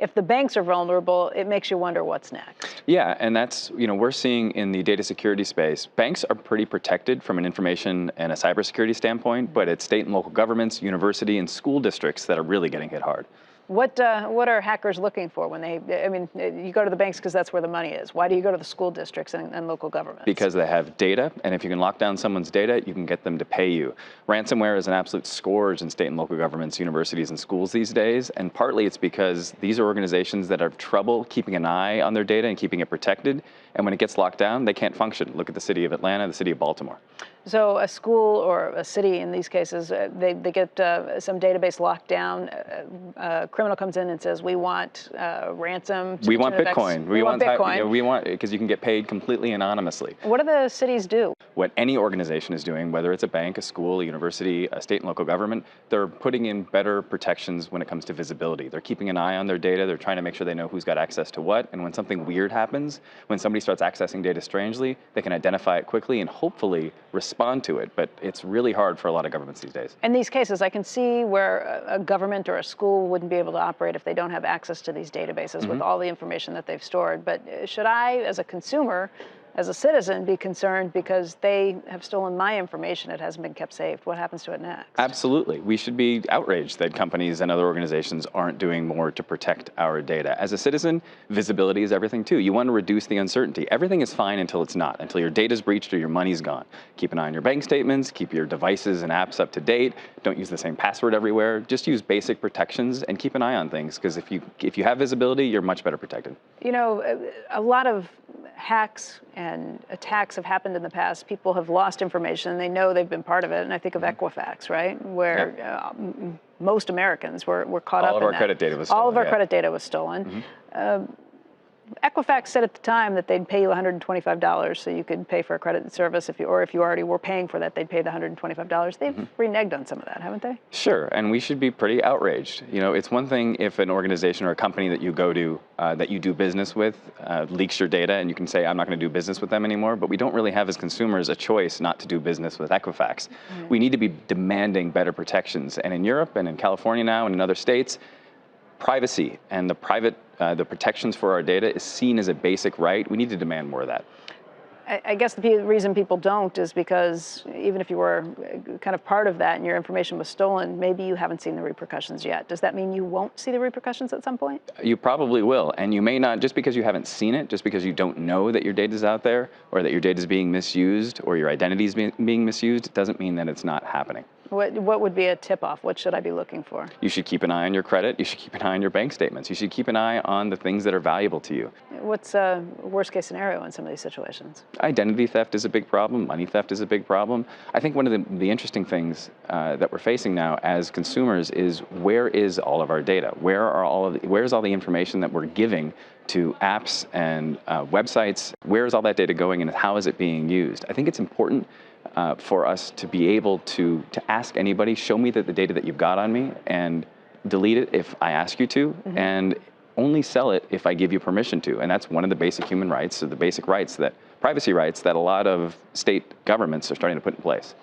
if the banks are vulnerable, it makes you wonder what's next. Yeah, and that's, we're seeing in the data security space, banks are pretty protected from an information and a cybersecurity standpoint, but it's state and local governments, university, and school districts that are really getting hit hard. What are hackers looking for when I mean, you go to the banks because that's where the money is. Why do you go to the school districts and local governments? Because they have data, and if you can lock down someone's data, you can get them to pay you. Ransomware is an absolute scourge in state and local governments, universities, and schools these days, and partly it's because these are organizations that have trouble keeping an eye on their data and keeping it protected, and when it gets locked down, they can't function. Look at the city of Atlanta, the city of Baltimore. So a school or a city in these cases, they get some database locked down. A criminal comes in and says, we want ransom. We want Bitcoin. We want Bitcoin. We want, because you can get paid completely anonymously. What do the cities do? What any organization is doing, whether it's a bank, a school, a university, a state and local government, they're putting in better protections when it comes to visibility. They're keeping an eye on their data. They're trying to make sure they know who's got access to what. And when something weird happens, when somebody starts accessing data strangely, they can identify it quickly and hopefully respond to it. But it's really hard for a lot of governments these days. In these cases, I can see where a government or a school wouldn't be able to operate if they don't have access to these databases with all the information that they've stored. But should I, as a consumer, as a citizen, be concerned because they have stolen my information, it hasn't been kept safe? What happens to it next? Absolutely. We should be outraged that companies and other organizations aren't doing more to protect our data. As a citizen, visibility is everything too. You want to reduce the uncertainty. Everything is fine until it's not, until your data's breached or your money's gone. Keep an eye on your bank statements, keep your devices and apps up to date, don't use the same password everywhere, just use basic protections and keep an eye on things, because if you have visibility, you're much better protected. You know, a lot of hacks and attacks have happened in the past. People have lost information. They know they've been part of it. And I think of Equifax, right? Where most Americans were caught up in that. All of our credit data was stolen. All of our credit data was stolen. Equifax said at the time that they'd pay you $125 so you could pay for a credit service, if you already were paying for that, they'd pay the $125. They've reneged on some of that, haven't they? Sure, and we should be pretty outraged. You know, it's one thing if an organization or a company that you go to, that you do business with, leaks your data and you can say, I'm not going to do business with them anymore, but we don't really have as consumers a choice not to do business with Equifax. We need to be demanding better protections, and in Europe and in California now and in other states, privacy and the protections for our data is seen as a basic right. We need to demand more of that. I guess the reason people don't is because even if you were kind of part of that and your information was stolen, maybe you haven't seen the repercussions yet. Does that mean you won't see the repercussions at some point? You probably will, and you may not, just because you haven't seen it, just because you don't know that your data is out there or that your data is being misused or your identity is being misused, it doesn't mean that it's not happening. What would be a tip-off? What should I be looking for? You should keep an eye on your credit. You should keep an eye on your bank statements. You should keep an eye on the things that are valuable to you. What's a worst-case scenario in some of these situations? Identity theft is a big problem. Money theft is a big problem. I think one of the interesting things that we're facing now as consumers is, where is all of our data? Where's all the information that we're giving to apps and websites? Where is all that data going and how is it being used? I think it's important for us to be able to ask anybody, show me the data that you've got on me, and delete it if I ask you to, and only sell it if I give you permission to. And that's one of the basic human rights, or the basic rights, that privacy rights, that a lot of state governments are starting to put in place.